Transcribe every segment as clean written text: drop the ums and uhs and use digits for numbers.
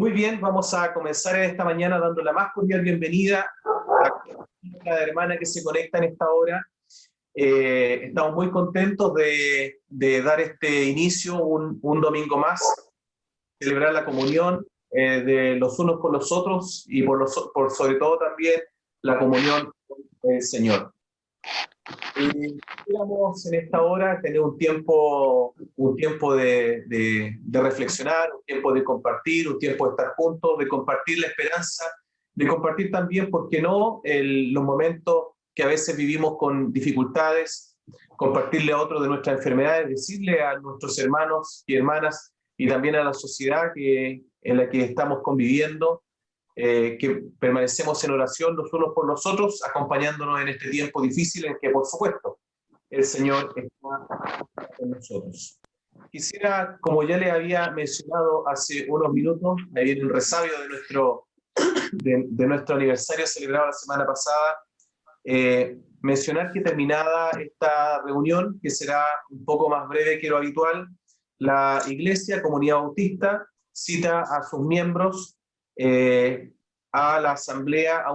Muy bien, vamos a comenzar esta mañana dando la más cordial bienvenida a la hermana que se conecta en esta hora. Estamos muy contentos de dar este inicio, un domingo más, celebrar la comunión de los unos con los otros y por sobre todo también la comunión con el Señor. Queremos en esta hora tener un tiempo de reflexionar, un tiempo de compartir, un tiempo de estar juntos, de compartir la esperanza, de compartir también, ¿por qué no?, los momentos que a veces vivimos con dificultades, compartirle a otros de nuestras enfermedades, decirle a nuestros hermanos y hermanas y también a la sociedad en la que estamos conviviendo, que permanecemos en oración los unos por los otros, acompañándonos en este tiempo difícil en que, por supuesto, el Señor está con nosotros. Quisiera, como ya le había mencionado hace unos minutos, me viene un resabio de nuestro aniversario celebrado la semana pasada, mencionar que terminada esta reunión, que será un poco más breve que lo habitual, la Iglesia Comunidad Bautista cita a sus miembros a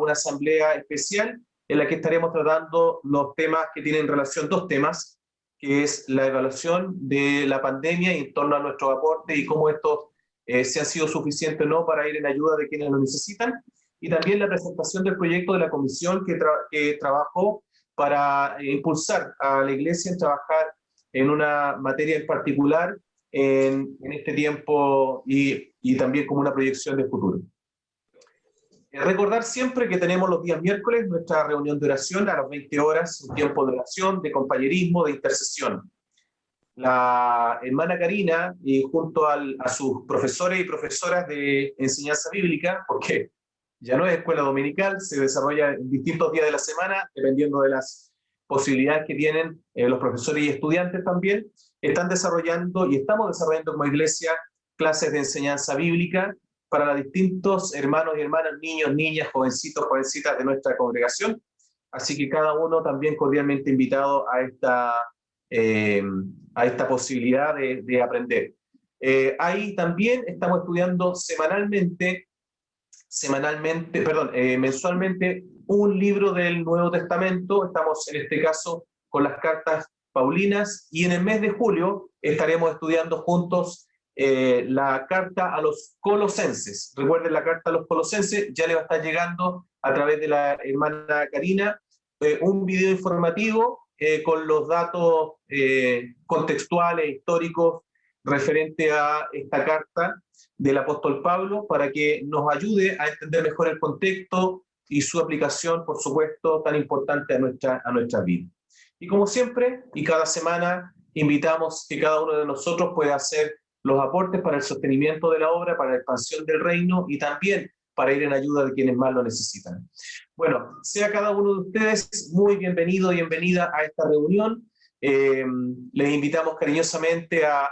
una asamblea especial en la que estaremos tratando los temas que tienen relación, dos temas, que es la evaluación de la pandemia y en torno a nuestros aportes y cómo estos se han sido suficientes o no para ir en ayuda de quienes lo necesitan, y también la presentación del proyecto de la comisión que trabajó para impulsar a la Iglesia en trabajar en una materia en particular en este tiempo y también como una proyección de futuro. Recordar siempre que tenemos los días miércoles nuestra reunión de oración a las 20 horas, un tiempo de oración, de compañerismo, de intercesión. La hermana Karina, y junto a sus profesores y profesoras de enseñanza bíblica, porque ya no es escuela dominical, se desarrolla en distintos días de la semana, dependiendo de las posibilidades que tienen los profesores y estudiantes también, están desarrollando y estamos desarrollando como iglesia clases de enseñanza bíblica para los distintos hermanos y hermanas, niños, niñas, jovencitos, jovencitas de nuestra congregación. Así que cada uno también cordialmente invitado a esta posibilidad de aprender. Ahí también estamos estudiando mensualmente un libro del Nuevo Testamento. Estamos en este caso con las cartas paulinas y en el mes de julio estaremos estudiando juntos la carta a los colosenses. Recuerden, la carta a los colosenses ya le va a estar llegando a través de la hermana Karina un video informativo con los datos contextuales, históricos, referente a esta carta del apóstol Pablo, para que nos ayude a entender mejor el contexto y su aplicación, por supuesto, tan importante a nuestra vida. Y como siempre, y cada semana, invitamos que cada uno de nosotros pueda hacer los aportes para el sostenimiento de la obra, para la expansión del reino y también para ir en ayuda de quienes más lo necesitan. Bueno, sea cada uno de ustedes muy bienvenido y bienvenida a esta reunión. Les invitamos cariñosamente a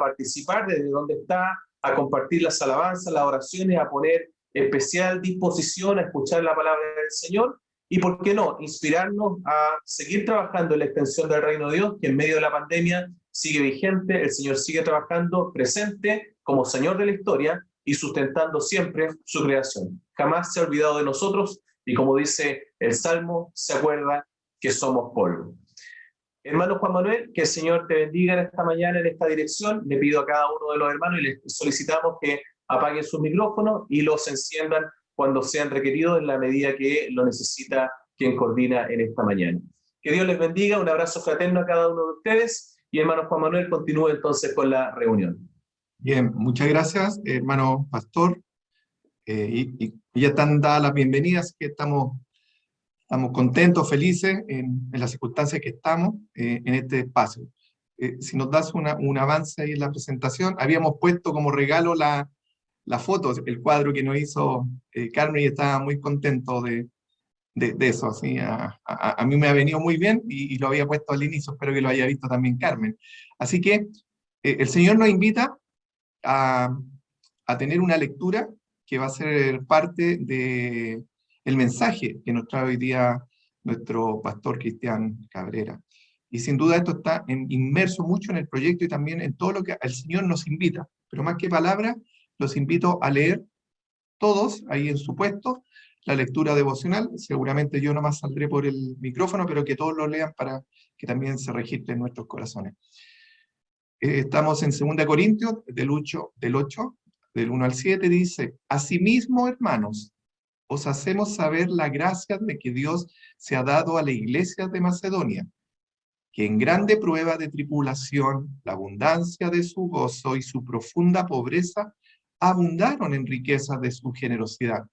participar desde donde está, a compartir las alabanzas, las oraciones, a poner especial disposición a escuchar la palabra del Señor y, ¿por qué no?, inspirarnos a seguir trabajando en la extensión del reino de Dios, que en medio de la pandemia sigue vigente. El Señor sigue trabajando, presente como Señor de la historia y sustentando siempre su creación. Jamás se ha olvidado de nosotros y, como dice el Salmo, se acuerda que somos polvo. Hermano Juan Manuel, que el Señor te bendiga en esta mañana en esta dirección. Le pido a cada uno de los hermanos y les solicitamos que apaguen sus micrófonos y los enciendan cuando sean requeridos en la medida que lo necesita quien coordina en esta mañana. Que Dios les bendiga, un abrazo fraterno a cada uno de ustedes y hermano Juan Manuel continúe entonces con la reunión. Bien, muchas gracias, hermano pastor. Y ya están dadas las bienvenidas, que estamos contentos, felices en las circunstancias que estamos en este espacio. Si nos das un avance ahí en la presentación, habíamos puesto como regalo la foto, el cuadro que nos hizo Carmen, y estaba muy contento de eso. ¿Sí? A mí me ha venido muy bien y lo había puesto al inicio, espero que lo haya visto también Carmen. Así que el Señor nos invita a tener una lectura que va a ser parte de el mensaje que nos trae hoy día nuestro pastor Cristian Cabrera. Y sin duda esto está inmerso mucho en el proyecto y también en todo lo que el Señor nos invita. Pero más que palabras, los invito a leer todos ahí en su puesto la lectura devocional. Seguramente yo nomás saldré por el micrófono, pero que todos lo lean para que también se registre en nuestros corazones. Estamos en 2 Corintios, del 8, del 1 al 7, dice: Asimismo, hermanos, os hacemos saber la gracia de que Dios se ha dado a la iglesia de Macedonia, que en grande prueba de tribulación, la abundancia de su gozo y su profunda pobreza abundaron en riquezas de su generosidad.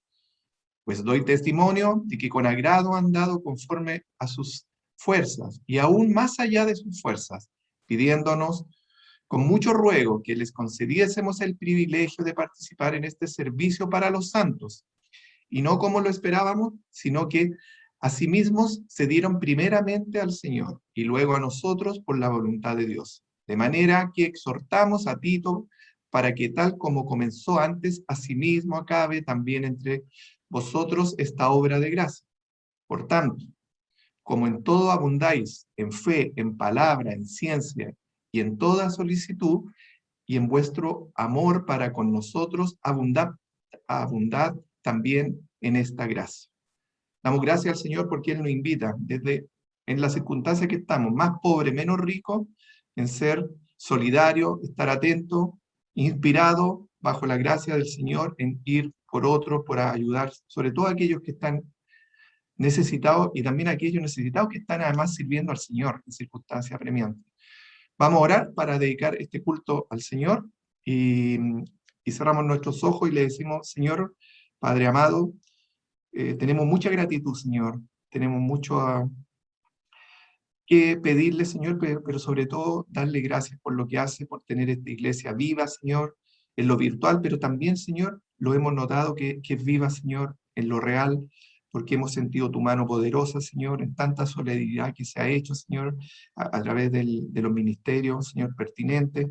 Pues doy testimonio de que con agrado han dado conforme a sus fuerzas, y aún más allá de sus fuerzas, pidiéndonos con mucho ruego que les concediésemos el privilegio de participar en este servicio para los santos, y no como lo esperábamos, sino que asimismo se dieron primeramente al Señor, y luego a nosotros por la voluntad de Dios. De manera que exhortamos a Tito para que tal como comenzó antes, asimismo acabe también entre vosotros esta obra de gracia. Por tanto, como en todo abundáis, en fe, en palabra, en ciencia y en toda solicitud, y en vuestro amor para con nosotros, abundad también en esta gracia. Damos gracias al Señor porque Él nos invita, desde en las circunstancias que estamos, más pobre, menos rico, en ser solidario, estar atento, inspirado bajo la gracia del Señor, en ir por otros, por ayudar, sobre todo a aquellos que están necesitados y también a aquellos necesitados que están además sirviendo al Señor en circunstancias apremiantes. Vamos a orar para dedicar este culto al Señor y cerramos nuestros ojos y le decimos: Señor, Padre amado, tenemos mucha gratitud, Señor, tenemos mucho que pedirle, Señor, pero sobre todo darle gracias por lo que hace, por tener esta iglesia viva, Señor, en lo virtual, pero también, Señor, lo hemos notado que es viva, Señor, en lo real, porque hemos sentido tu mano poderosa, Señor, en tanta solidaridad que se ha hecho, Señor, a través de los ministerios, Señor, pertinentes.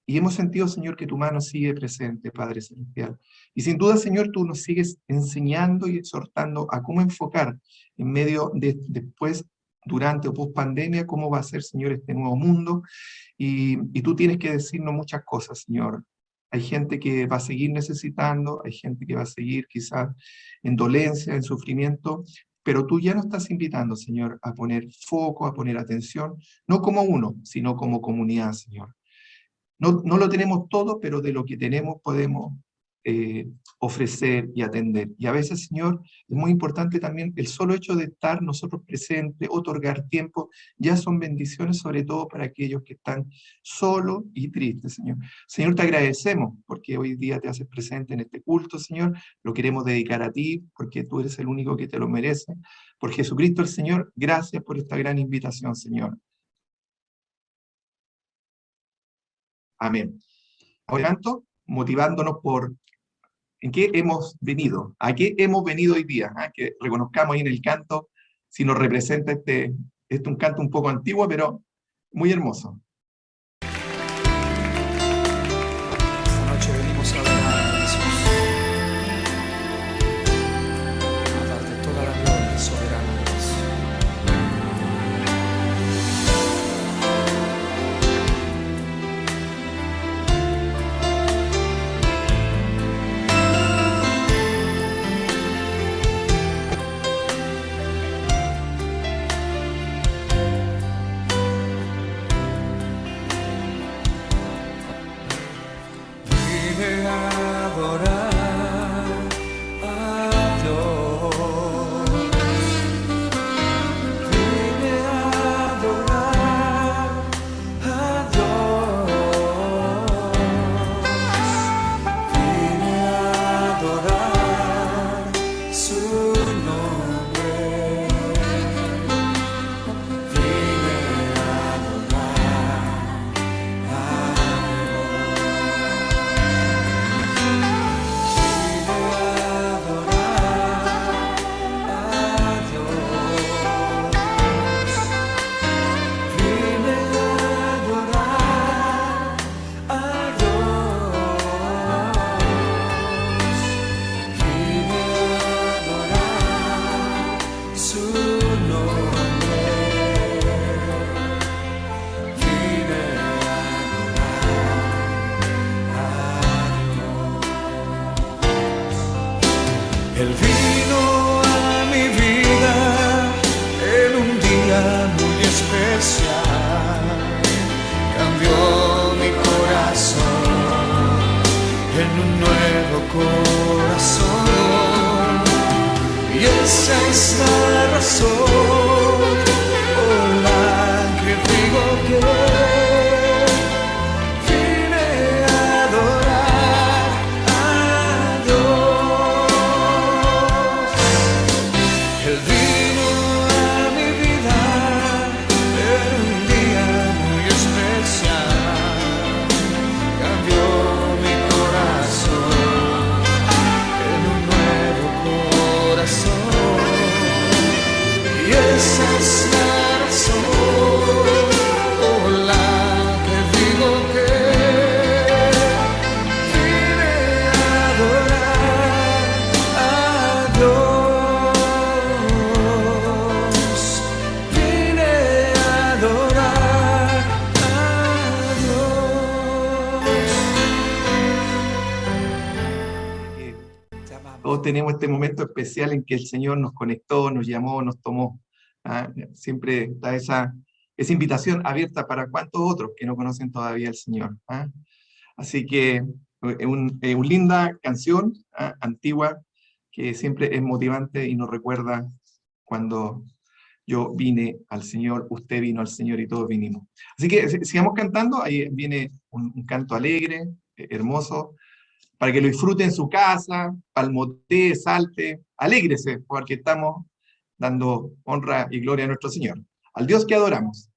Y hemos sentido, Señor, que tu mano sigue presente, Padre Celestial. Y sin duda, Señor, tú nos sigues enseñando y exhortando a cómo enfocar en medio de después, durante o post pandemia, cómo va a ser, Señor, este nuevo mundo. Y tú tienes que decirnos muchas cosas, Señor. Hay gente que va a seguir necesitando, hay gente que va a seguir quizás en dolencia, en sufrimiento, pero tú ya nos estás invitando, Señor, a poner foco, a poner atención, no como uno, sino como comunidad, Señor. No lo tenemos todo, pero de lo que tenemos podemos ofrecer y atender. Y a veces, Señor, es muy importante también el solo hecho de estar nosotros presentes, otorgar tiempo, ya son bendiciones, sobre todo para aquellos que están solos y tristes, Señor. Señor, te agradecemos porque hoy día te haces presente en este culto, Señor. Lo queremos dedicar a ti porque tú eres el único que te lo merece. Por Jesucristo el Señor, gracias por esta gran invitación, Señor. Amén. Por tanto, motivándonos por en qué hemos venido, a qué hemos venido hoy día, que reconozcamos ahí en el canto, si nos representa un canto un poco antiguo, pero muy hermoso. Esta noche venimos a adorar a Jesús, a darte toda la gloria, soberano Dios. Él vino a mi vida en un día muy especial, cambió mi corazón en un nuevo corazón, y esa es la razón por la que digo que vine a adorar a Dios. Él vino a mi vida en un día muy especial, cambió mi corazón en un nuevo corazón, y esa es la razón por la que digo que vine a adorar a Dios, vine a adorar a Dios. Te amamos. Todos tenemos este momento especial en que el Señor nos conectó, nos llamó, nos tomó. Siempre está esa invitación abierta para cuantos otros que no conocen todavía al Señor. Así que es una linda canción antigua que siempre es motivante y nos recuerda cuando yo vine al Señor, usted vino al Señor y todos vinimos. Así que sigamos cantando. Ahí viene un canto alegre, hermoso, para que lo disfrute en su casa, palmotee, salte, alégrese, porque estamos dando honra y gloria a nuestro Señor, al Dios que adoramos.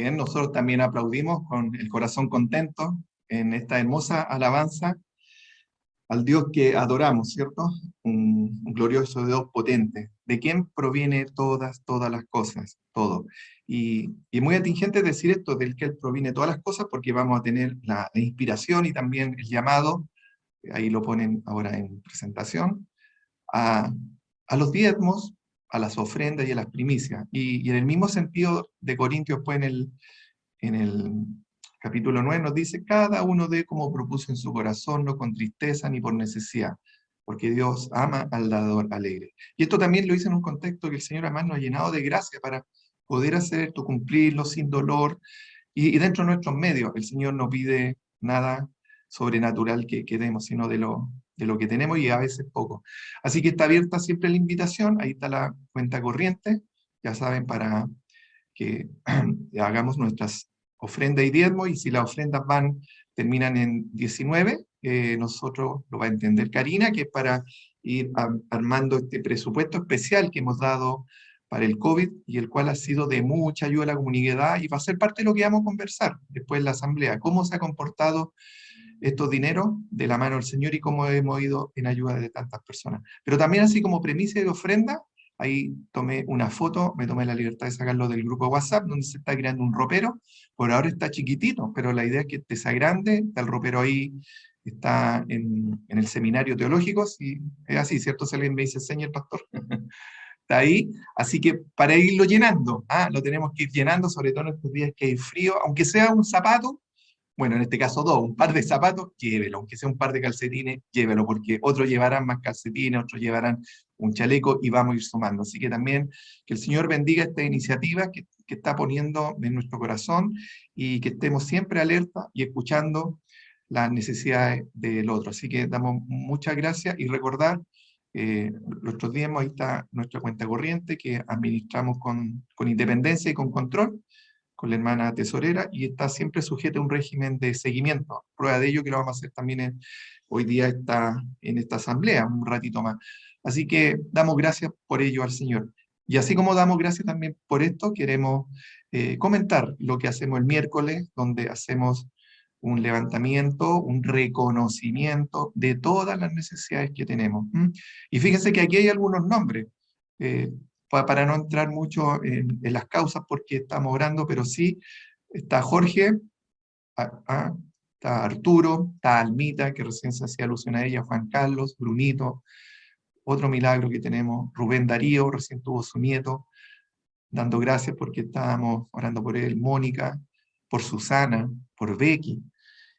Bien, nosotros también aplaudimos con el corazón contento en esta hermosa alabanza al Dios que adoramos, ¿cierto? Un glorioso Dios potente, de quien proviene todas las cosas, todo. Y muy atingente decir esto, del que Él proviene todas las cosas, porque vamos a tener la inspiración y también el llamado, ahí lo ponen ahora en presentación, a, a los diezmos, a las ofrendas y a las primicias. Y en el mismo sentido de Corintios, pues en el capítulo 9 nos dice, cada uno dé como propuso en su corazón, no con tristeza ni por necesidad, porque Dios ama al dador alegre. Y esto también lo hice en un contexto que el Señor además nos ha llenado de gracia para poder hacer esto, cumplirlo sin dolor, y dentro de nuestros medios. El Señor no pide nada sobrenatural que demos, sino de lo que tenemos y a veces poco. Así que está abierta siempre la invitación, ahí está la cuenta corriente, ya saben, para que hagamos nuestras ofrendas y diezmos, y si las ofrendas terminan en 19, nosotros lo va a entender Karina, que es para ir armando este presupuesto especial que hemos dado para el COVID y el cual ha sido de mucha ayuda a la comunidad y va a ser parte de lo que vamos a conversar después en la asamblea, cómo se ha comportado estos dineros de la mano del Señor y cómo hemos ido en ayuda de tantas personas. Pero también así como premisa de ofrenda, ahí tomé una foto, me tomé la libertad de sacarlo del grupo de WhatsApp, donde se está creando un ropero. Por ahora está chiquitito, pero la idea es que este sea grande. Está el ropero ahí, está en el seminario teológico, y es así, ¿cierto? Si alguien me dice, señor pastor, está ahí. Así que para irlo llenando, lo tenemos que ir llenando, sobre todo en estos días que hay frío, aunque sea un zapato, bueno, en este caso dos, un par de zapatos, llévelo, aunque sea un par de calcetines, llévelo, porque otros llevarán más calcetines, otros llevarán un chaleco y vamos a ir sumando. Así que también que el Señor bendiga esta iniciativa que está poniendo en nuestro corazón y que estemos siempre alerta y escuchando las necesidades del otro. Así que damos muchas gracias y recordar nuestros diezmos, ahí está nuestra cuenta corriente que administramos con independencia y con control, con la hermana tesorera, y está siempre sujeta a un régimen de seguimiento. Prueba de ello que lo vamos a hacer también hoy día en esta asamblea, un ratito más. Así que damos gracias por ello al Señor. Y así como damos gracias también por esto, queremos comentar lo que hacemos el miércoles, donde hacemos un levantamiento, un reconocimiento de todas las necesidades que tenemos. Y fíjense que aquí hay algunos nombres, para no entrar mucho en las causas porque estamos orando, pero sí está Jorge, está Arturo, está Almita, que recién se hacía alusión a ella, Juan Carlos, Brunito, otro milagro que tenemos, Rubén Darío, recién tuvo su nieto, dando gracias porque estábamos orando por él, Mónica, por Susana, por Becky.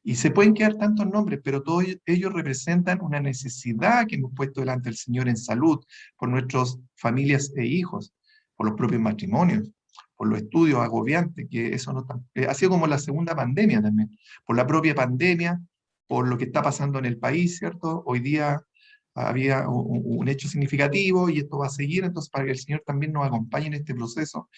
Y se pueden quedar tantos nombres, pero todos ellos representan una necesidad que hemos puesto delante del Señor en salud, por nuestras familias e hijos, por los propios matrimonios, por los estudios agobiantes, que eso no ha sido como la segunda pandemia también, por la propia pandemia, por lo que está pasando en el país, ¿cierto? Hoy día había un hecho significativo y esto va a seguir, entonces para que el Señor también nos acompañe en este proceso,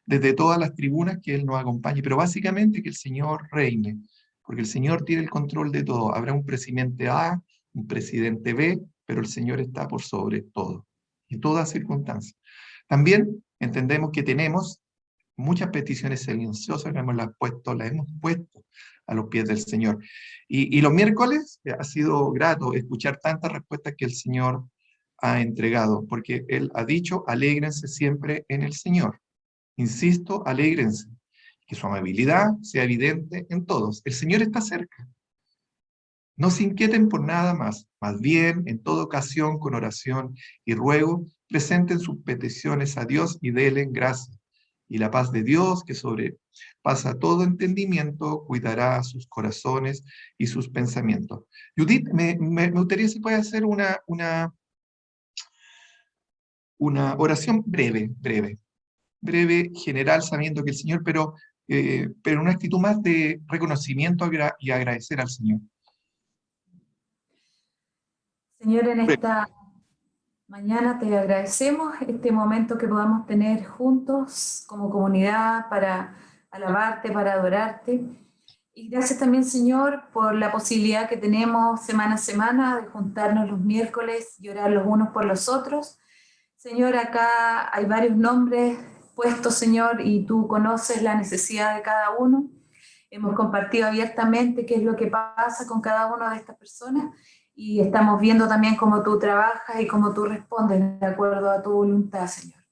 desde todas las tribunas que Él nos acompañe, pero básicamente que el Señor reine, porque el Señor tiene el control de todo. Habrá un presidente A, un presidente B, pero el Señor está por sobre todo, y todas circunstancias. También entendemos que tenemos muchas peticiones silenciosas que las hemos puesto a los pies del Señor. Y los miércoles ha sido grato escuchar tantas respuestas que el Señor ha entregado, porque Él ha dicho, alégrense siempre en el Señor. Insisto, alégrense. Que su amabilidad sea evidente en todos. El Señor está cerca. No se inquieten por nada más. Más bien, en toda ocasión, con oración y ruego, presenten sus peticiones a Dios y denle gracias. Y la paz de Dios, que sobrepasa todo entendimiento, cuidará sus corazones y sus pensamientos. Judith, me gustaría si puede hacer una oración breve, general, sabiendo que el Señor, pero en una actitud más de reconocimiento y agradecer al Señor. Señor, en esta mañana te agradecemos este momento que podamos tener juntos como comunidad para alabarte, para adorarte. Y gracias también, Señor, por la posibilidad que tenemos semana a semana de juntarnos los miércoles y orar los unos por los otros. Señor, acá hay varios nombres puestos, Señor, y tú conoces la necesidad de cada uno. Hemos compartido abiertamente qué es lo que pasa con cada una de estas personas y estamos viendo también cómo tú trabajas y cómo tú respondes de acuerdo a tu voluntad, Señor.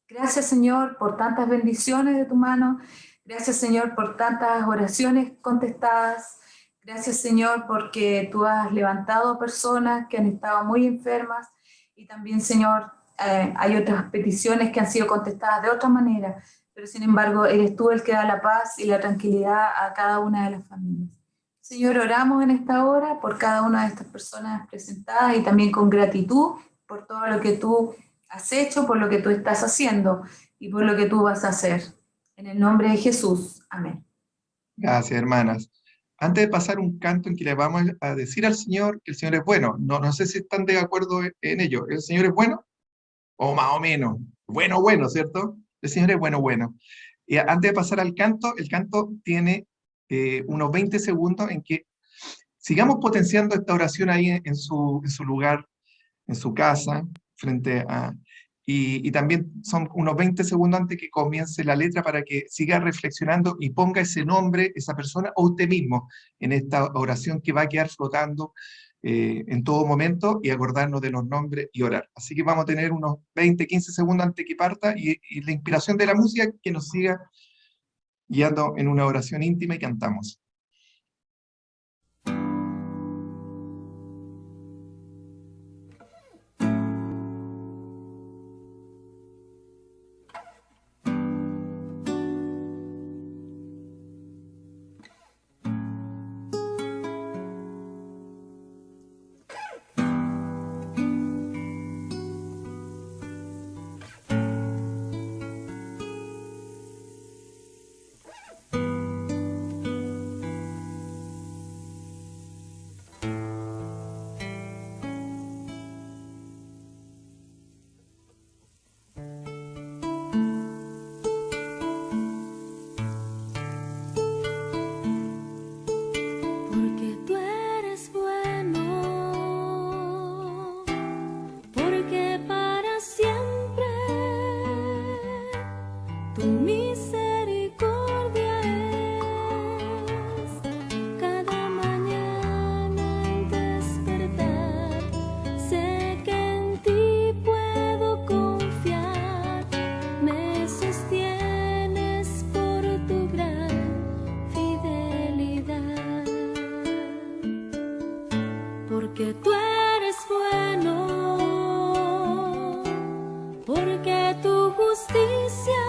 Gracias, Señor, por tantas bendiciones de tu mano. Gracias, Señor, por tantas oraciones contestadas. Gracias, Señor, porque tú has levantado personas que han estado muy enfermas y también, Señor, hay otras peticiones que han sido contestadas de otra manera, pero sin embargo eres tú el que da la paz y la tranquilidad a cada una de las familias. Señor, oramos en esta hora por cada una de estas personas presentadas y también con gratitud por todo lo que tú has hecho, por lo que tú estás haciendo y por lo que tú vas a hacer. En el nombre de Jesús. Amén. Gracias, hermanas. Antes de pasar un canto en que le vamos a decir al Señor que el Señor es bueno, no sé si están de acuerdo en ello. ¿El Señor es bueno? O más o menos. Bueno, bueno, ¿cierto? El Señor es bueno, bueno. Y antes de pasar al canto, el canto tiene unos 20 segundos en que sigamos potenciando esta oración ahí en su lugar, en su casa, frente a... Y también son unos 20 segundos antes que comience la letra para que siga reflexionando y ponga ese nombre, esa persona o usted mismo en esta oración que va a quedar flotando en todo momento y acordarnos de los nombres y orar. Así que vamos a tener unos 20, 15 segundos antes que parta y la inspiración de la música que nos siga guiando en una oración íntima y cantamos. Porque tú eres bueno, porque tu justicia,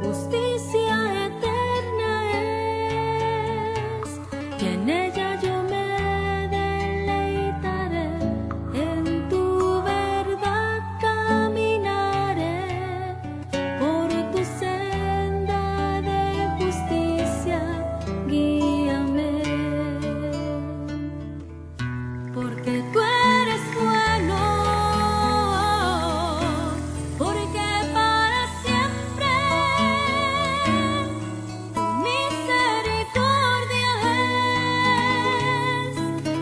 justicia eterna es, y en ella yo me deleitaré, en tu verdad caminaré, por tu senda de justicia, guíame. Porque tú eres bueno, porque para siempre tu misericordia es.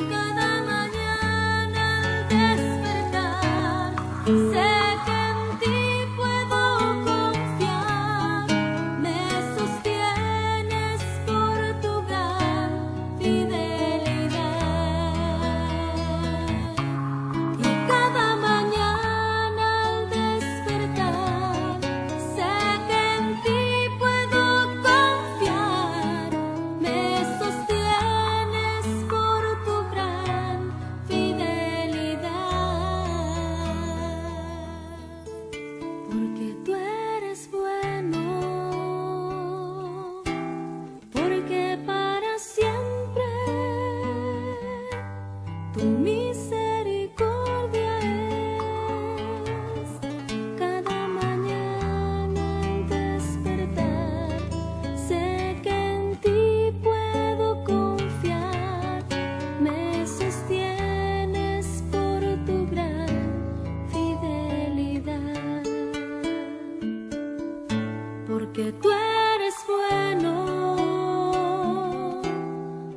Cada mañana al despertar, sé que en ti puedo confiar. Me sostienes por tu gran fidelidad. Y cada mañana al despertar, sé que en ti puedo confiar. Me sostienes por tu gran fidelidad. Porque tú eres bueno, porque para siempre tu misericordia es. Cada mañana al despertar, sé que en ti puedo confiar. Me sostienes por tu gran fidelidad. Porque tú eres bueno,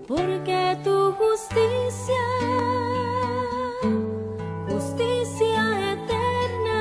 porque tu justicia, justicia eterna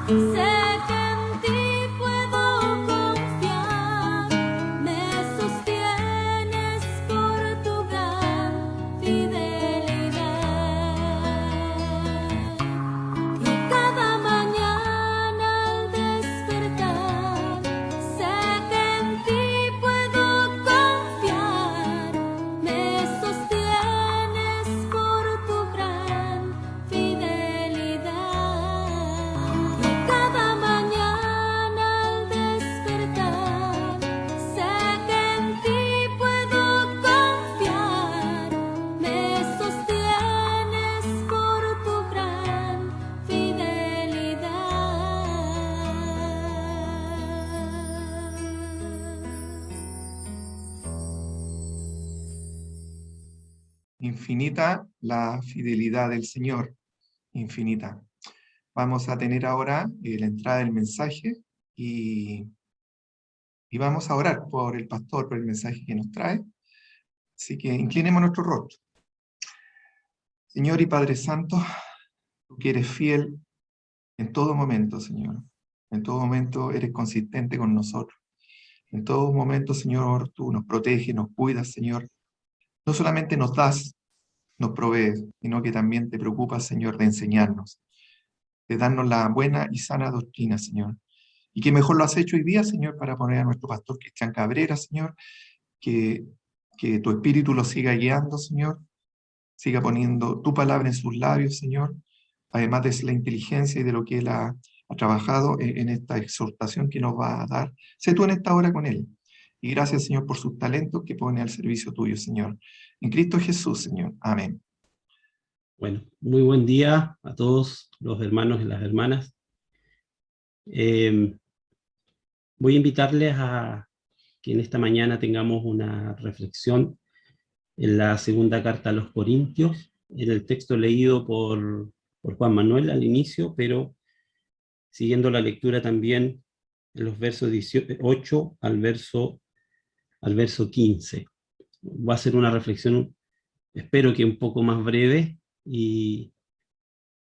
Sé que en ti puedo confiar, me sostienes por tu gran fidelidad. Y cada mañana al despertar, sé que en ti puedo confiar, me sostienes por tu gran fidelidad. Y cada mañana al despertar, sé que en ti puedo confiar, me sostienes por tu gran fidelidad. Infinita la fidelidad del Señor, infinita. Vamos a tener ahora la entrada del mensaje y vamos a orar por el pastor, por el mensaje que nos trae. Así que inclinemos nuestro rostro. Señor y Padre Santo, tú que eres fiel en todo momento, Señor. En todo momento eres consistente con nosotros. En todo momento, Señor, tú nos proteges, nos cuidas, Señor. No solamente nos das, nos provees, sino que también te preocupas, Señor, de enseñarnos, de darnos la buena y sana doctrina, Señor. Y que mejor lo has hecho hoy día, Señor, para poner a nuestro pastor Cristian Cabrera, Señor, que tu Espíritu lo siga guiando, Señor, siga poniendo tu palabra en sus labios, Señor, además de la inteligencia y de lo que él ha trabajado en esta exhortación que nos va a dar. Sé tú en esta hora con él. Y gracias, Señor, por sus talentos que pone al servicio tuyo, Señor. En Cristo Jesús, Señor. Amén. Bueno, muy buen día a todos los hermanos y las hermanas. Voy a invitarles a que en esta mañana tengamos una reflexión en la segunda carta a los Corintios, en el texto leído por Juan Manuel al inicio, pero siguiendo la lectura también en los versos 18 al verso 15. Va a ser una reflexión, espero que un poco más breve, y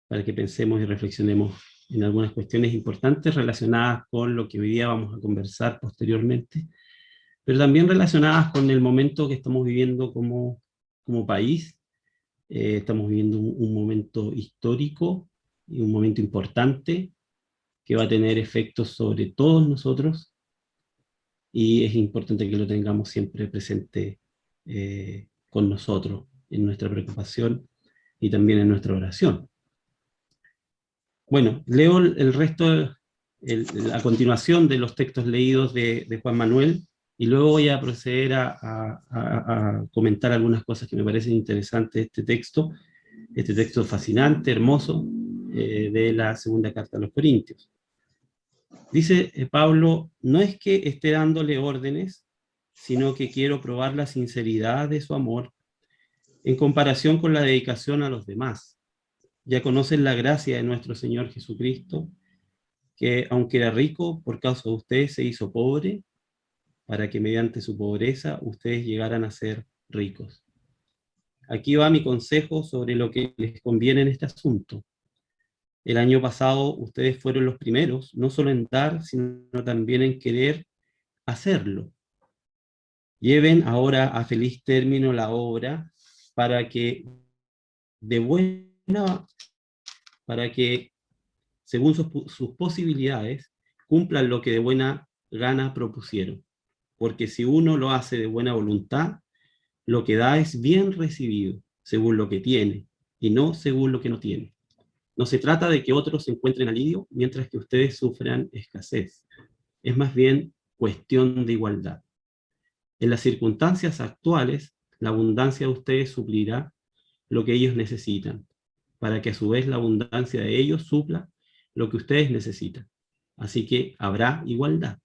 para que pensemos y reflexionemos en algunas cuestiones importantes relacionadas con lo que hoy día vamos a conversar posteriormente, pero también relacionadas con el momento que estamos viviendo como país. Estamos viviendo un momento histórico y un momento importante que va a tener efectos sobre todos nosotros, y es importante que lo tengamos siempre presente con nosotros, en nuestra preocupación y también en nuestra oración. Bueno, leo el resto, a continuación de los textos leídos de Juan Manuel, y luego voy a proceder a comentar algunas cosas que me parecen interesantes de este texto fascinante, hermoso, de la segunda carta a los Corintios. Dice Pablo: no es que esté dándole órdenes, sino que quiero probar la sinceridad de su amor en comparación con la dedicación a los demás. Ya conocen la gracia de nuestro Señor Jesucristo, que aunque era rico, por causa de ustedes se hizo pobre, para que mediante su pobreza ustedes llegaran a ser ricos. Aquí va mi consejo sobre lo que les conviene en este asunto. El año pasado ustedes fueron los primeros, no solo en dar, sino también en querer hacerlo. Lleven ahora a feliz término la obra para que según sus posibilidades, cumplan lo que de buena gana propusieron. Porque si uno lo hace de buena voluntad, lo que da es bien recibido, según lo que tiene, y no según lo que no tiene. No se trata de que otros encuentren alivio, mientras que ustedes sufran escasez. Es más bien cuestión de igualdad. En las circunstancias actuales, la abundancia de ustedes suplirá lo que ellos necesitan, para que a su vez la abundancia de ellos supla lo que ustedes necesitan. Así que habrá igualdad.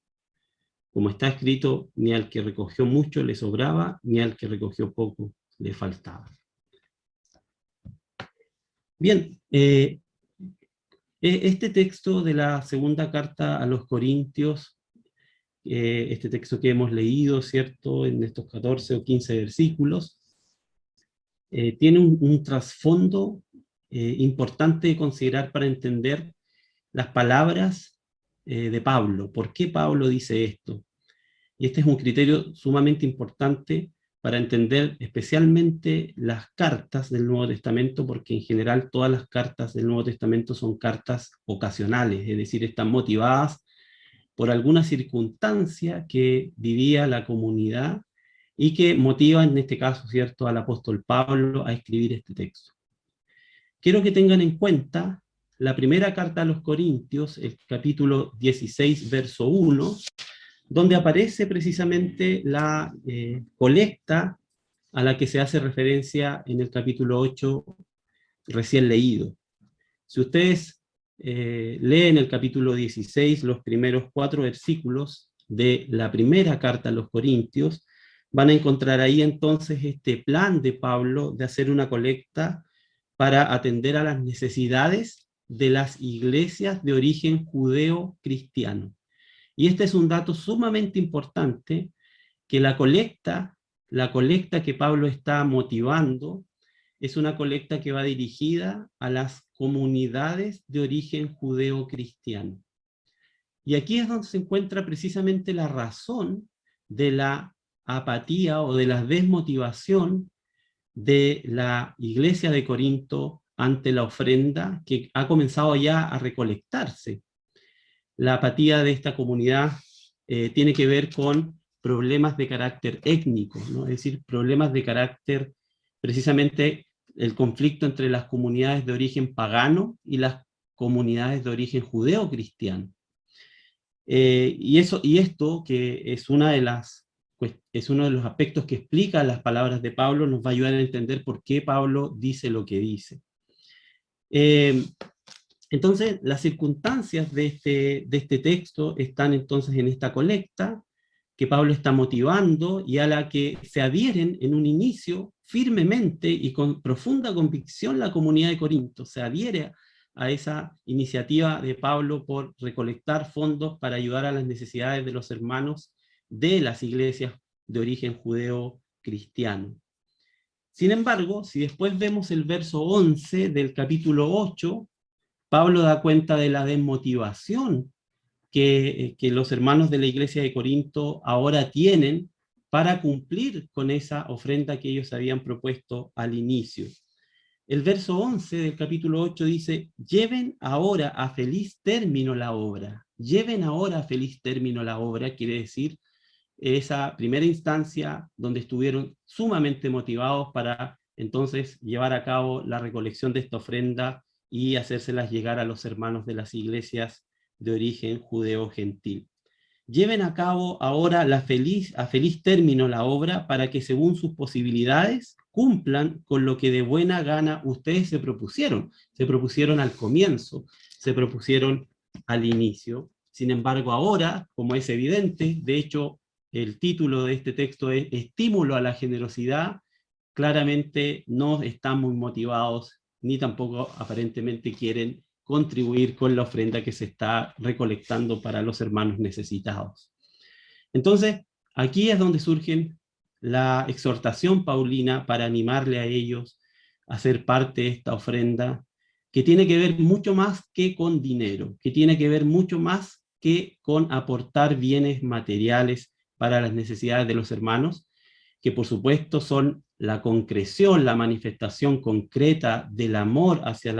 Como está escrito, ni al que recogió mucho le sobraba, ni al que recogió poco le faltaba. Bien, este texto de la segunda carta a los Corintios, este texto que hemos leído, ¿cierto?, en estos 14 o 15 versículos, tiene un trasfondo importante de considerar para entender las palabras de Pablo. ¿Por qué Pablo dice esto? Y este es un criterio sumamente importante para entender especialmente las cartas del Nuevo Testamento, porque en general todas las cartas del Nuevo Testamento son cartas ocasionales, es decir, están motivadas por alguna circunstancia que vivía la comunidad y que motiva, en este caso, ¿cierto?, al apóstol Pablo a escribir este texto. Quiero que tengan en cuenta la primera carta a los Corintios, el capítulo 16, verso 1, donde aparece precisamente la colecta a la que se hace referencia en el capítulo 8 recién leído. Si ustedes leen el capítulo 16, los primeros 4 versículos de la primera carta a los Corintios, van a encontrar ahí entonces este plan de Pablo de hacer una colecta para atender a las necesidades de las iglesias de origen judeo-cristiano. Y este es un dato sumamente importante, que la colecta que Pablo está motivando es una colecta que va dirigida a las comunidades de origen judeo-cristiano. Y aquí es donde se encuentra precisamente la razón de la apatía o de la desmotivación de la iglesia de Corinto ante la ofrenda que ha comenzado ya a recolectarse. La apatía de esta comunidad tiene que ver con problemas de carácter étnico, ¿no? Es decir, problemas de carácter, precisamente el conflicto entre las comunidades de origen pagano y las comunidades de origen judeo-cristiano. Y esto, que es uno de los aspectos que explica las palabras de Pablo, nos va a ayudar a entender por qué Pablo dice lo que dice. Entonces, las circunstancias de este texto están entonces en esta colecta que Pablo está motivando y a la que se adhieren en un inicio firmemente y con profunda convicción la comunidad de Corinto. Se adhiere a esa iniciativa de Pablo por recolectar fondos para ayudar a las necesidades de los hermanos de las iglesias de origen judeo-cristiano. Sin embargo, si después vemos el verso 11 del capítulo 8, Pablo da cuenta de la desmotivación que los hermanos de la iglesia de Corinto ahora tienen para cumplir con esa ofrenda que ellos habían propuesto al inicio. El verso 11 del capítulo 8 dice: lleven ahora a feliz término la obra. Lleven ahora a feliz término la obra, quiere decir esa primera instancia donde estuvieron sumamente motivados para entonces llevar a cabo la recolección de esta ofrenda y hacérselas llegar a los hermanos de las iglesias de origen judeo-gentil. Lleven a cabo ahora a feliz término la obra para que según sus posibilidades cumplan con lo que de buena gana ustedes se propusieron. Se propusieron al comienzo, se propusieron al inicio. Sin embargo, ahora, como es evidente, de hecho, el título de este texto es Estímulo a la generosidad, claramente no están muy motivados, ni tampoco aparentemente quieren contribuir con la ofrenda que se está recolectando para los hermanos necesitados. Entonces, aquí es donde surge la exhortación paulina para animarle a ellos a ser parte de esta ofrenda, que tiene que ver mucho más que con dinero, que tiene que ver mucho más que con aportar bienes materiales para las necesidades de los hermanos, que por supuesto son la concreción, la manifestación concreta del amor hacia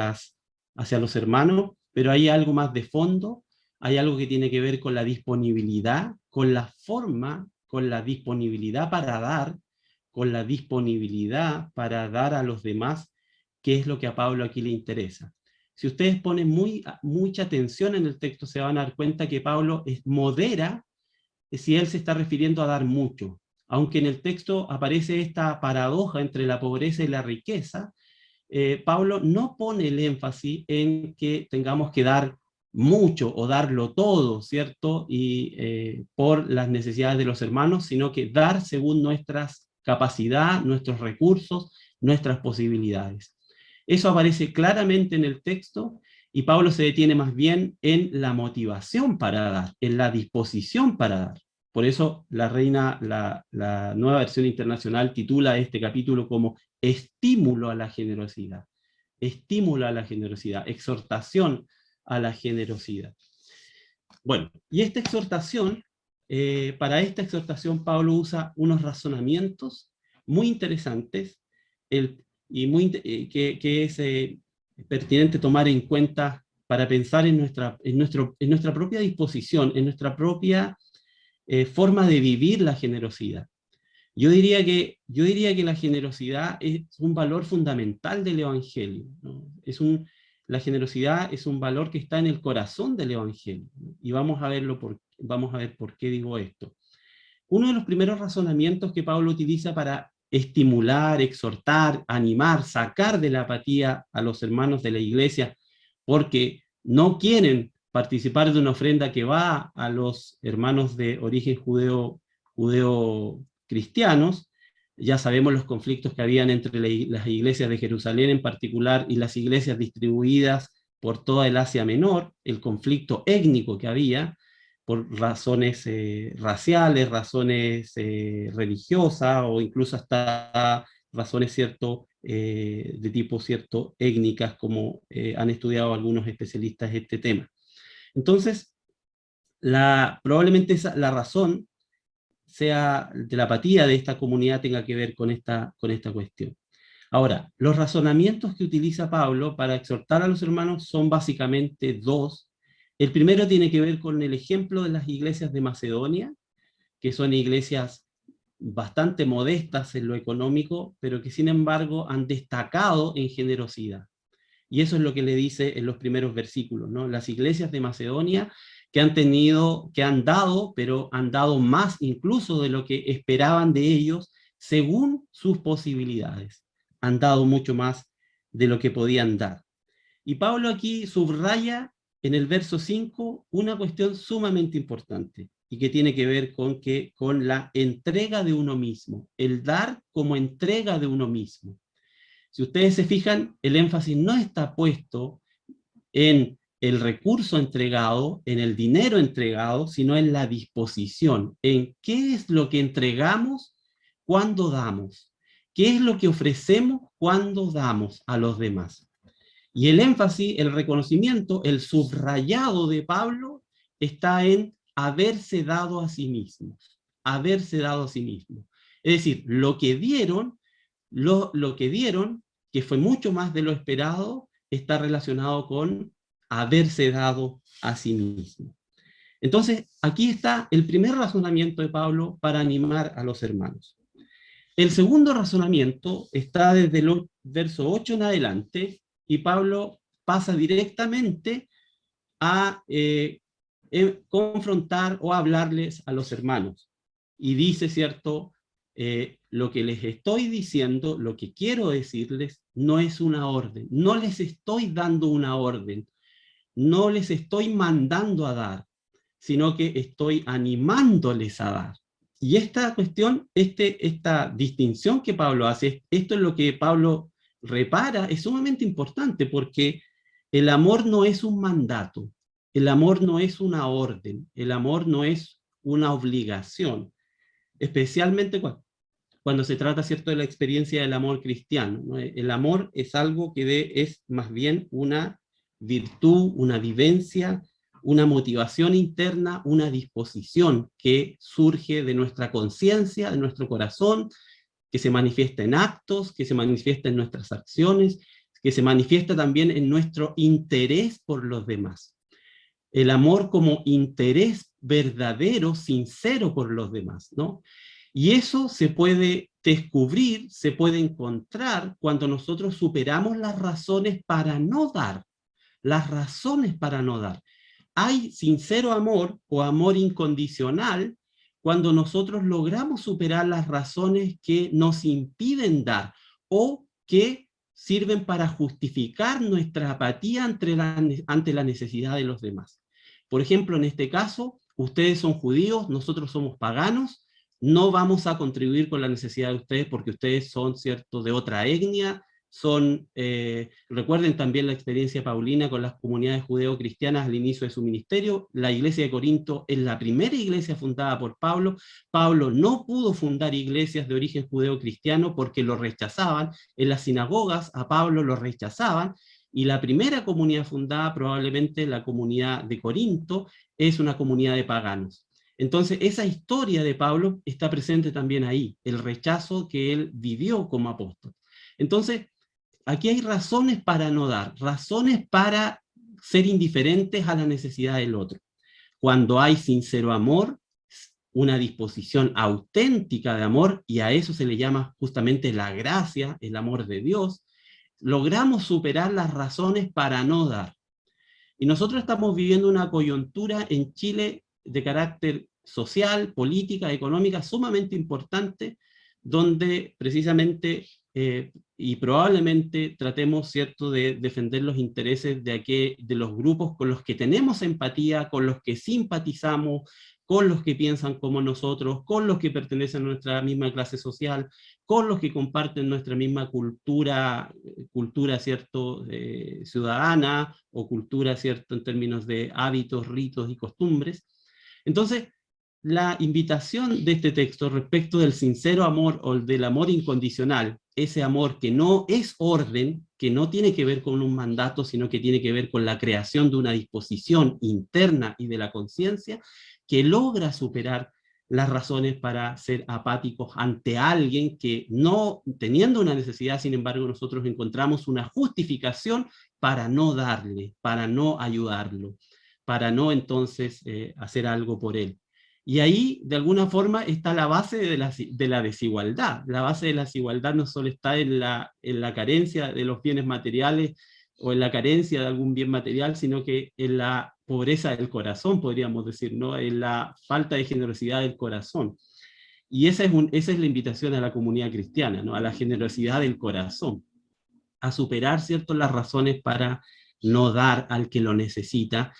los hermanos, pero hay algo más de fondo, hay algo que tiene que ver con la disponibilidad, con la forma, con la disponibilidad para dar, con la disponibilidad para dar a los demás, que es lo que a Pablo aquí le interesa. Si ustedes ponen mucha atención en el texto, se van a dar cuenta que Pablo modera si él se está refiriendo a dar mucho. Aunque en el texto aparece esta paradoja entre la pobreza y la riqueza, Pablo no pone el énfasis en que tengamos que dar mucho o darlo todo, ¿cierto? Y por las necesidades de los hermanos, sino que dar según nuestras capacidades, nuestros recursos, nuestras posibilidades. Eso aparece claramente en el texto y Pablo se detiene más bien en la motivación para dar, en la disposición para dar. Por eso la Nueva Versión Internacional titula este capítulo como Estímulo a la generosidad. Estímulo a la generosidad, exhortación a la generosidad. Bueno, y esta exhortación, para esta exhortación Pablo usa unos razonamientos muy interesantes que es pertinente tomar en cuenta para pensar en nuestra propia disposición, en nuestra propia forma de vivir la generosidad. Yo diría que la generosidad es un valor fundamental del Evangelio, ¿no? La generosidad es un valor que está en el corazón del Evangelio, ¿no? Y vamos a ver por qué digo esto. Uno de los primeros razonamientos que Pablo utiliza para estimular, exhortar, animar, sacar de la apatía a los hermanos de la iglesia, porque no quieren participar de una ofrenda que va a los hermanos de origen judeo-cristianos. Ya sabemos los conflictos que habían entre las iglesias de Jerusalén en particular y las iglesias distribuidas por toda el Asia Menor, el conflicto étnico que había, por razones raciales, razones religiosas, o incluso hasta razones de tipo étnicas, como han estudiado algunos especialistas este tema. Entonces, probablemente la razón sea de la apatía de esta comunidad tenga que ver con esta cuestión. Ahora, los razonamientos que utiliza Pablo para exhortar a los hermanos son básicamente dos. El primero tiene que ver con el ejemplo de las iglesias de Macedonia, que son iglesias bastante modestas en lo económico, pero que sin embargo han destacado en generosidad. Y eso es lo que le dice en los primeros versículos, ¿no? Las iglesias de Macedonia que han dado, pero han dado más incluso de lo que esperaban de ellos, según sus posibilidades. Han dado mucho más de lo que podían dar. Y Pablo aquí subraya en el verso 5 una cuestión sumamente importante, y que tiene que ver con la entrega de uno mismo, el dar como entrega de uno mismo. Si ustedes se fijan, el énfasis no está puesto en el recurso entregado, en el dinero entregado, sino en la disposición, en qué es lo que entregamos cuando damos, qué es lo que ofrecemos cuando damos a los demás. Y el énfasis, el reconocimiento, el subrayado de Pablo está en haberse dado a sí mismos, haberse dado a sí mismos. Es decir, lo que dieron, que fue mucho más de lo esperado, está relacionado con haberse dado a sí mismo. Entonces, aquí está el primer razonamiento de Pablo para animar a los hermanos. El segundo razonamiento está desde el verso 8 en adelante, y Pablo pasa directamente a confrontar o hablarles a los hermanos. Y dice, ¿cierto? Lo que les estoy diciendo, lo que quiero decirles, no es una orden. No les estoy dando una orden. No les estoy mandando a dar, sino que estoy animándoles a dar. Y esta cuestión, esta distinción que Pablo hace, esto es lo que Pablo repara, es sumamente importante, porque el amor no es un mandato, el amor no es una orden, el amor no es una obligación, especialmente cuando se trata, ¿cierto?, de la experiencia del amor cristiano, ¿no? El amor es algo que es más bien una virtud, una vivencia, una motivación interna, una disposición que surge de nuestra conciencia, de nuestro corazón, que se manifiesta en actos, que se manifiesta en nuestras acciones, que se manifiesta también en nuestro interés por los demás. El amor como interés verdadero, sincero por los demás, ¿no? Y eso se puede descubrir, se puede encontrar cuando nosotros superamos las razones para no dar. Las razones para no dar. Hay sincero amor o amor incondicional cuando nosotros logramos superar las razones que nos impiden dar o que sirven para justificar nuestra apatía ante la necesidad de los demás. Por ejemplo, en este caso, ustedes son judíos, nosotros somos paganos, no vamos a contribuir con la necesidad de ustedes porque ustedes son, ¿cierto?, de otra etnia, recuerden también la experiencia paulina con las comunidades judeo-cristianas al inicio de su ministerio. La iglesia de Corinto es la primera iglesia fundada por Pablo. Pablo no pudo fundar iglesias de origen judeo-cristiano porque lo rechazaban. En las sinagogas a Pablo lo rechazaban, Y la primera comunidad fundada, probablemente la comunidad de Corinto, es una comunidad de paganos. Entonces, esa historia de Pablo está presente también ahí, el rechazo que él vivió como apóstol. Entonces, aquí hay razones para no dar, razones para ser indiferentes a la necesidad del otro. Cuando hay sincero amor, una disposición auténtica de amor, y a eso se le llama justamente la gracia, el amor de Dios, logramos superar las razones para no dar. Y nosotros estamos viviendo una coyuntura en Chile de carácter social, política, económica, sumamente importante, donde precisamente y probablemente tratemos, ¿cierto?, de defender los intereses de los grupos con los que tenemos empatía, con los que simpatizamos, con los que piensan como nosotros, con los que pertenecen a nuestra misma clase social, con los que comparten nuestra misma cultura, ¿cierto?, ciudadana, o cultura, ¿cierto?, en términos de hábitos, ritos y costumbres. Entonces, la invitación de este texto respecto del sincero amor o del amor incondicional, ese amor que no es orden, que no tiene que ver con un mandato, sino que tiene que ver con la creación de una disposición interna y de la conciencia, que logra superar las razones para ser apáticos ante alguien que, no teniendo una necesidad, sin embargo, nosotros encontramos una justificación para no darle, para no ayudarlo, para no entonces hacer algo por él. Y ahí, de alguna forma, está la base de la desigualdad. La base de la desigualdad no solo está en la carencia de los bienes materiales o en la carencia de algún bien material, sino que en la pobreza del corazón, podríamos decir, ¿no?, en la falta de generosidad del corazón. Y esa es la invitación a la comunidad cristiana, ¿no?, a la generosidad del corazón, a superar, ¿cierto?, las razones para no dar al que lo necesita.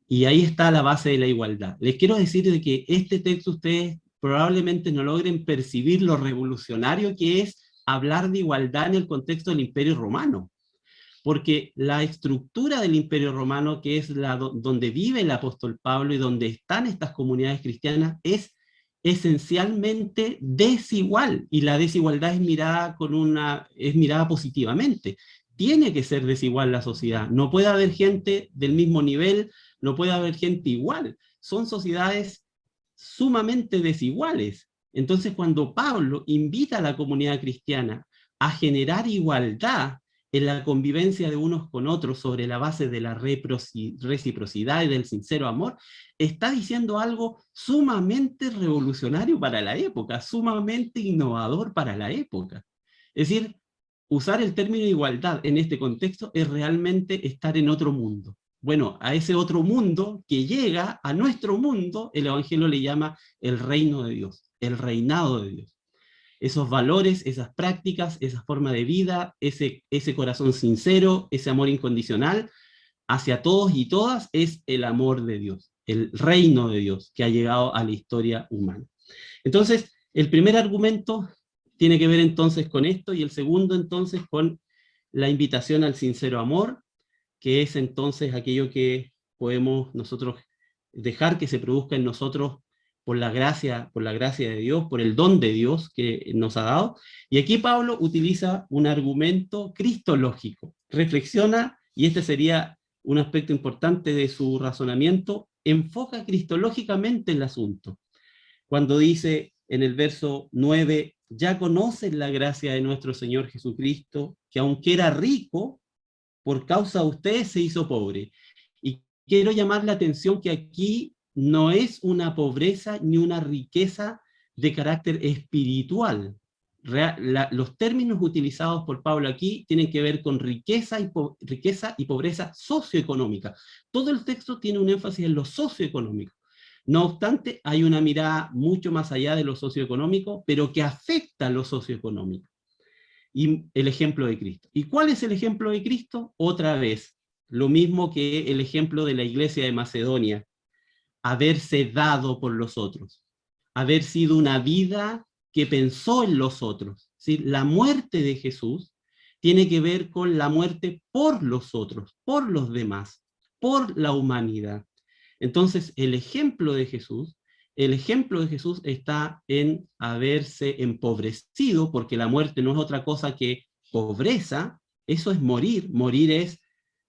Y ahí está la base de la igualdad. Les quiero decir de que este texto ustedes probablemente no logren percibir lo revolucionario que es hablar de igualdad en el contexto del Imperio Romano. Porque la estructura del Imperio Romano, que es donde vive el apóstol Pablo y donde están estas comunidades cristianas, es esencialmente desigual. Y la desigualdad es mirada positivamente. Tiene que ser desigual la sociedad. No puede haber gente del mismo nivel, no puede haber gente igual. Son sociedades sumamente desiguales. Entonces, cuando Pablo invita a la comunidad cristiana a generar igualdad en la convivencia de unos con otros sobre la base de la reciprocidad y del sincero amor, está diciendo algo sumamente revolucionario para la época, sumamente innovador para la época. Es decir, usar el término igualdad en este contexto es realmente estar en otro mundo. Bueno, a ese otro mundo que llega a nuestro mundo, el Evangelio le llama el reino de Dios, el reinado de Dios. Esos valores, esas prácticas, esa forma de vida, ese corazón sincero, ese amor incondicional hacia todos y todas, es el amor de Dios, el reino de Dios que ha llegado a la historia humana. Entonces, el primer argumento tiene que ver entonces con esto, y el segundo entonces con la invitación al sincero amor, que es entonces aquello que podemos nosotros dejar que se produzca en nosotros por la gracia de Dios, por el don de Dios que nos ha dado. Y aquí Pablo utiliza un argumento cristológico, reflexiona, y este sería un aspecto importante de su razonamiento, enfoca cristológicamente el asunto. Cuando dice en el verso 9, ya conocen la gracia de nuestro Señor Jesucristo, que aunque era rico, por causa de ustedes se hizo pobre. Y quiero llamar la atención que aquí no es una pobreza ni una riqueza de carácter espiritual. Los términos utilizados por Pablo aquí tienen que ver con riqueza y pobreza socioeconómica. Todo el texto tiene un énfasis en lo socioeconómico. No obstante, hay una mirada mucho más allá de lo socioeconómico, pero que afecta a lo socioeconómico. Y el ejemplo de Cristo. ¿Y cuál es el ejemplo de Cristo? Otra vez, lo mismo que el ejemplo de la iglesia de Macedonia, haberse dado por los otros, haber sido una vida que pensó en los otros. ¿Sí? La muerte de Jesús tiene que ver con la muerte por los otros, por los demás, por la humanidad. Entonces, el ejemplo de Jesús está en haberse empobrecido, porque la muerte no es otra cosa que pobreza. Eso es morir. Morir es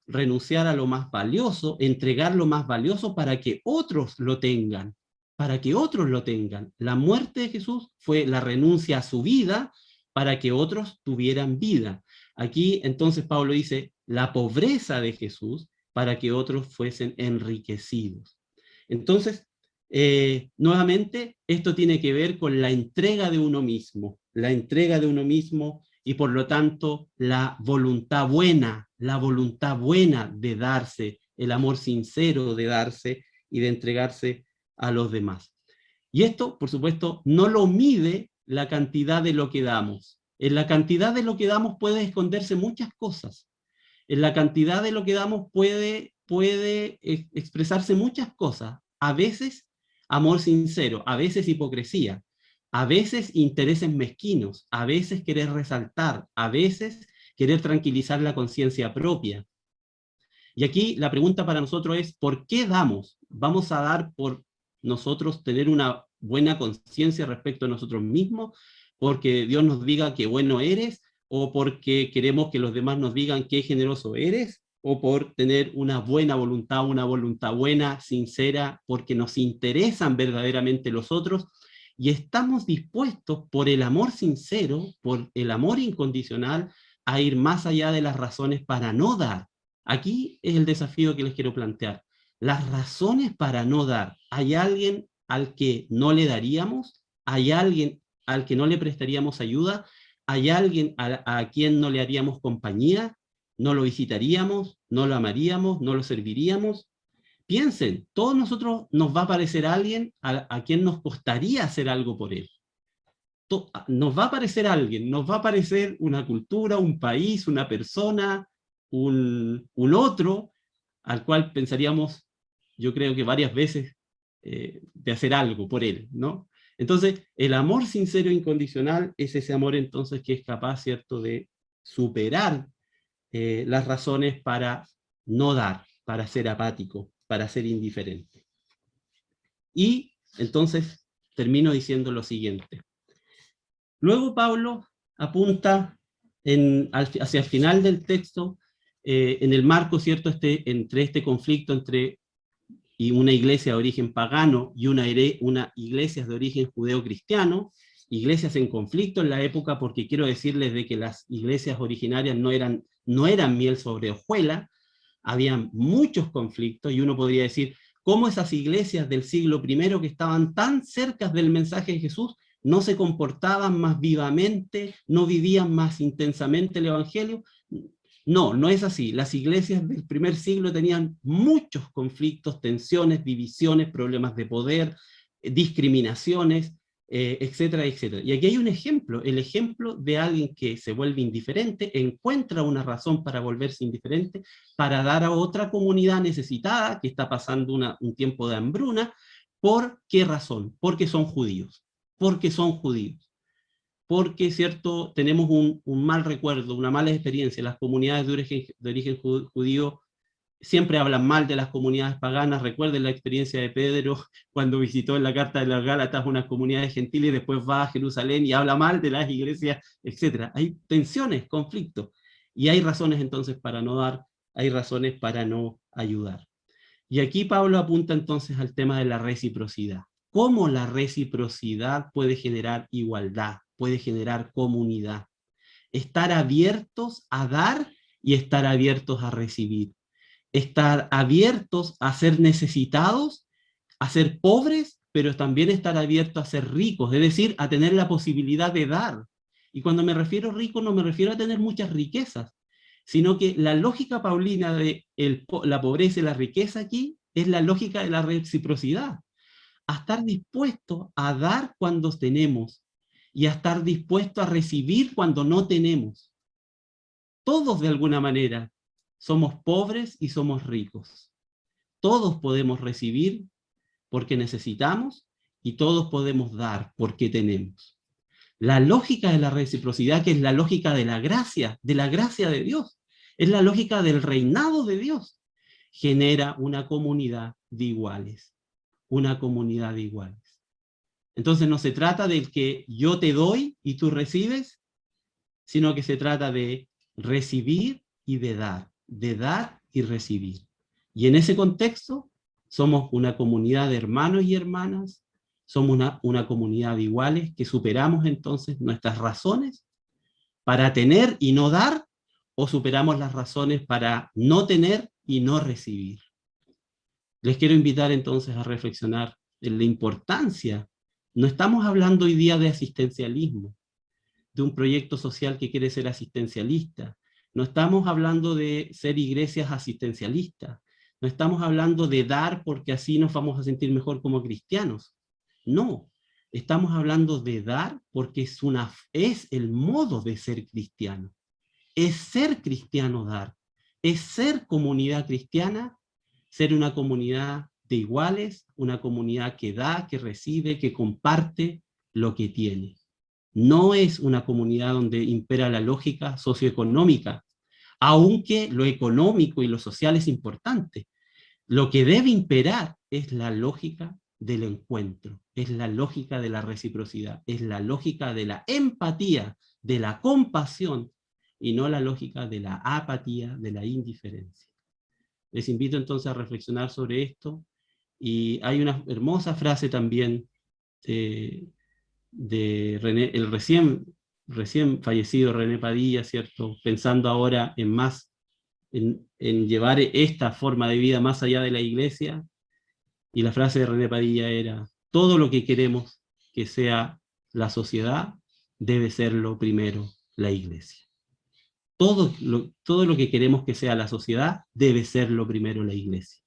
renunciar a lo más valioso, entregar lo más valioso para que otros lo tengan, para que otros lo tengan. La muerte de Jesús fue la renuncia a su vida para que otros tuvieran vida. Aquí entonces Pablo dice, la pobreza de Jesús para que otros fuesen enriquecidos. Entonces, nuevamente, esto tiene que ver con la entrega de uno mismo, y por lo tanto la voluntad buena de darse, el amor sincero de darse y de entregarse a los demás. Y esto, por supuesto, no lo mide la cantidad de lo que damos. En la cantidad de lo que damos puede esconderse muchas cosas. En la cantidad de lo que damos puede expresarse muchas cosas. A veces amor sincero, a veces hipocresía, a veces intereses mezquinos, a veces querer resaltar, a veces querer tranquilizar la conciencia propia. Y aquí la pregunta para nosotros es, ¿por qué damos? ¿Vamos a dar por nosotros tener una buena conciencia respecto a nosotros mismos? ¿Porque Dios nos diga qué bueno eres? ¿O porque queremos que los demás nos digan qué generoso eres? ¿O por tener una voluntad buena, sincera, porque nos interesan verdaderamente los otros? Y estamos dispuestos, por el amor sincero, por el amor incondicional, a ir más allá de las razones para no dar. Aquí es el desafío que les quiero plantear. Las razones para no dar. ¿Hay alguien al que no le daríamos? ¿Hay alguien al que no le prestaríamos ayuda? ¿Hay alguien a quien no le haríamos compañía? ¿No lo visitaríamos? ¿No lo amaríamos? ¿No lo serviríamos? Piensen, todos nosotros nos va a aparecer alguien a quien nos costaría hacer algo por él. Nos va a aparecer alguien, nos va a aparecer una cultura, un país, una persona, un otro, al cual pensaríamos, yo creo que varias veces, de hacer algo por él, ¿no? Entonces, el amor sincero e incondicional es ese amor entonces que es capaz, ¿cierto?, de superar las razones para no dar, para ser apático, para ser indiferente. Y entonces termino diciendo lo siguiente. Luego Pablo apunta hacia el final del texto, en el marco, ¿cierto?, entre este conflicto y una iglesia de origen pagano y una iglesia de origen judeo-cristiano, iglesias en conflicto en la época, porque quiero decirles de que las iglesias originarias no eran miel sobre hojuela, había muchos conflictos, y uno podría decir, ¿cómo esas iglesias del siglo I que estaban tan cerca del mensaje de Jesús no se comportaban más vivamente, no vivían más intensamente el evangelio? No, no es así. Las iglesias del primer siglo tenían muchos conflictos, tensiones, divisiones, problemas de poder, discriminaciones, etcétera, etcétera. Y aquí hay un ejemplo, el ejemplo de alguien que se vuelve indiferente, encuentra una razón para volverse indiferente, para dar a otra comunidad necesitada, que está pasando un tiempo de hambruna. ¿Por qué razón? Porque son judíos. Porque son judíos. Porque, ¿cierto?, tenemos un mal recuerdo, una mala experiencia. Las comunidades de origen judío siempre hablan mal de las comunidades paganas. Recuerden la experiencia de Pedro cuando visitó en la carta de las Gálatas unas comunidades gentiles y después va a Jerusalén y habla mal de las iglesias, etc. Hay tensiones, conflictos, y hay razones entonces para no dar, hay razones para no ayudar. Y aquí Pablo apunta entonces al tema de la reciprocidad. ¿Cómo la reciprocidad puede generar igualdad, puede generar comunidad? Estar abiertos a dar y estar abiertos a recibir. Estar abiertos a ser necesitados, a ser pobres, pero también estar abiertos a ser ricos, es decir, a tener la posibilidad de dar. Y cuando me refiero a rico, no me refiero a tener muchas riquezas, sino que la lógica paulina de la pobreza y la riqueza aquí es la lógica de la reciprocidad. A estar dispuesto a dar cuando tenemos y a estar dispuesto a recibir cuando no tenemos. Todos de alguna manera somos pobres y somos ricos. Todos podemos recibir porque necesitamos y todos podemos dar porque tenemos. La lógica de la reciprocidad, que es la lógica de la gracia de Dios, es la lógica del reinado de Dios, genera una comunidad de iguales. Una comunidad de iguales. Entonces no se trata de que yo te doy y tú recibes, sino que se trata de recibir y de dar y recibir. Y en ese contexto somos una comunidad de hermanos y hermanas, somos una comunidad de iguales que superamos entonces nuestras razones para tener y no dar, o superamos las razones para no tener y no recibir. Les quiero invitar entonces a reflexionar en la importancia. No estamos hablando hoy día de asistencialismo, de un proyecto social que quiere ser asistencialista. No estamos hablando de ser iglesias asistencialistas. No estamos hablando de dar porque así nos vamos a sentir mejor como cristianos. No, estamos hablando de dar porque es el modo de ser cristiano. Es ser cristiano dar. Es ser comunidad cristiana, ser una comunidad de iguales, una comunidad que da, que recibe, que comparte lo que tiene. No es una comunidad donde impera la lógica socioeconómica, aunque lo económico y lo social es importante. Lo que debe imperar es la lógica del encuentro, es la lógica de la reciprocidad, es la lógica de la empatía, de la compasión, y no la lógica de la apatía, de la indiferencia. Les invito entonces a reflexionar sobre esto, y hay una hermosa frase también de René, el recién fallecido René Padilla, ¿cierto? Pensando ahora en llevar esta forma de vida más allá de la iglesia, y la frase de René Padilla era: todo lo que queremos que sea la sociedad debe serlo primero la iglesia. Todo lo que queremos que sea la sociedad debe serlo primero la iglesia.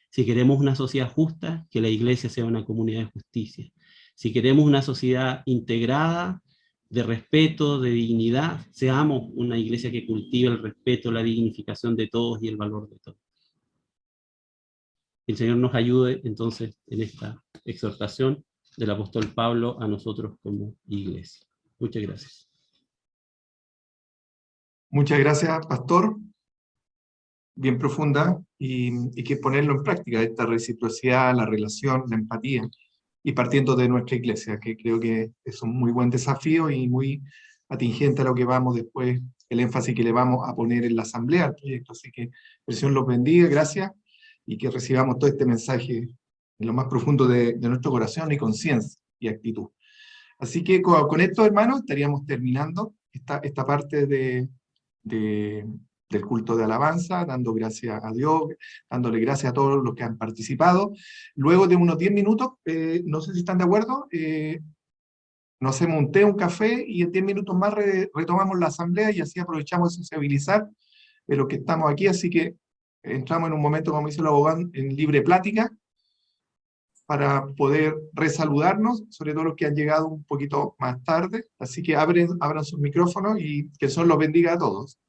Si queremos una sociedad justa, que la iglesia sea una comunidad de justicia. Si queremos una sociedad integrada, de respeto, de dignidad, seamos una iglesia que cultive el respeto, la dignificación de todos y el valor de todos. Que el Señor nos ayude entonces en esta exhortación del apóstol Pablo a nosotros como iglesia. Muchas gracias. Muchas gracias, pastor. Bien profunda, y que ponerlo en práctica, esta reciprocidad, la relación, la empatía, y partiendo de nuestra iglesia, que creo que es un muy buen desafío y muy atingente a lo que vamos después, el énfasis que le vamos a poner en la asamblea al proyecto. Así que el Señor los bendiga, gracias, y que recibamos todo este mensaje en lo más profundo de nuestro corazón y conciencia y actitud. Así que con esto, hermanos, estaríamos terminando esta parte del culto de alabanza, dando gracias a Dios, dándole gracias a todos los que han participado. Luego de unos 10 minutos, no sé si están de acuerdo, nos hacemos un té, un café, y en 10 minutos más retomamos la asamblea, y así aprovechamos de sensibilizar de lo que estamos aquí. Así que entramos en un momento, como dice el abogado, en libre plática, para poder resaludarnos, sobre todo los que han llegado un poquito más tarde. Así que abran sus micrófonos, y que el Señor los bendiga a todos.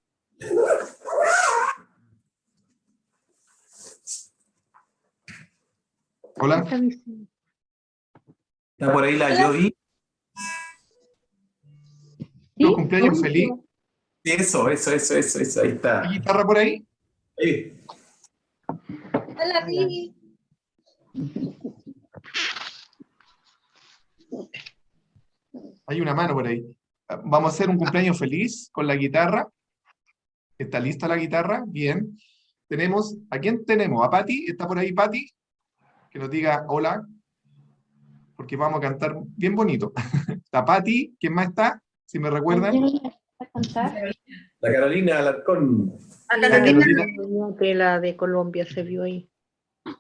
Hola. ¿Está por ahí la Yogi? ¿Tu cumpleaños feliz? Eso, ahí está. ¿Hay guitarra por ahí? Sí. Hola, Vivi. Hay una mano por ahí. Vamos a hacer un cumpleaños feliz con la guitarra. ¿Está lista la guitarra? Bien. ¿A quién tenemos? ¿A Pati? ¿Está por ahí Pati? Que nos diga hola, porque vamos a cantar bien bonito. Está Pati, ¿quién más está? Si me recuerdan. La Carolina Alarcón. La Carolina, que la de Colombia se vio ahí.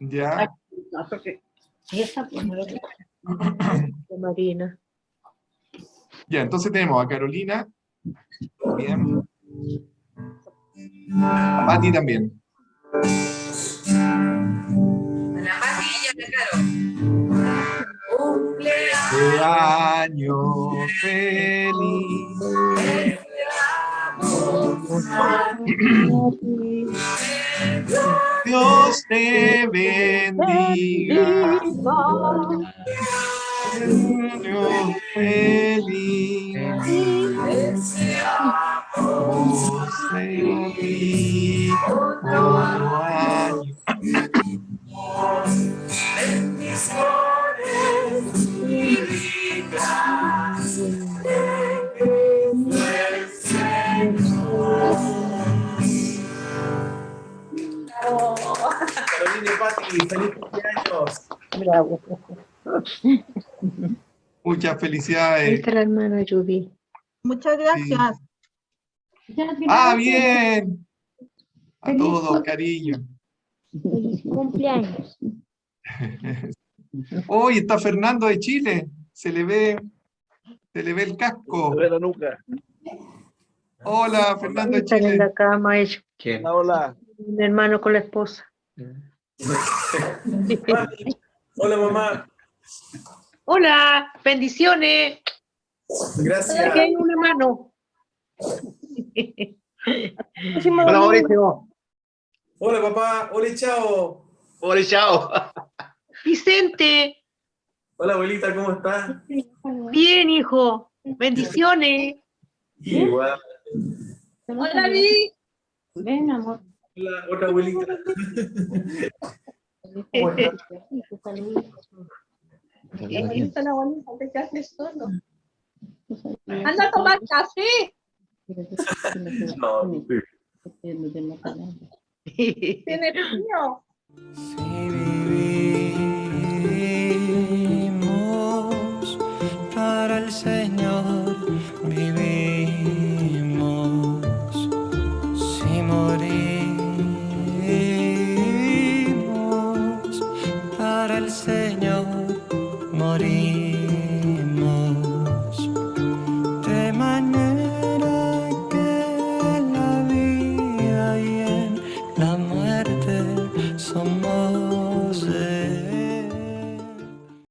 Ya. No, porque esa pues no de Marina. Ya, entonces tenemos a Carolina. Bien. A Pati también. La Pati y la Caro. Cumpleaños feliz. Dios te bendiga. Cumpleaños feliz. Feliz año. feliz cumpleaños. Bravo. Muchas Ahí felicidades. está la hermana Judy. Muchas gracias. Ah, bien. A todos, cariño. Feliz cumpleaños. Hoy está Fernando de Chile. Se le ve el casco. la nuca. Hola, Fernando de Están en Chile. la cama ellos. Hola. Un hermano con la esposa. Hola, mamá. Hola, bendiciones. Gracias. Aquí hay una mano. Hola, Mauricio. Hola, papá. Hola, chao. Hola, chao. Vicente, Hola, abuelita, ¿cómo estás? bien, hijo. Bendiciones. Igual. Hola, Vi. Ven, amor. Hola, otra abuelita. ¿Cómo estás? Abuelita, la abuelita, te quedaste solo. Anda a tomar café. No, sí. Tiene frío. Si vivimos para el Señor, vivimos. Si morimos para el Señor, morimos.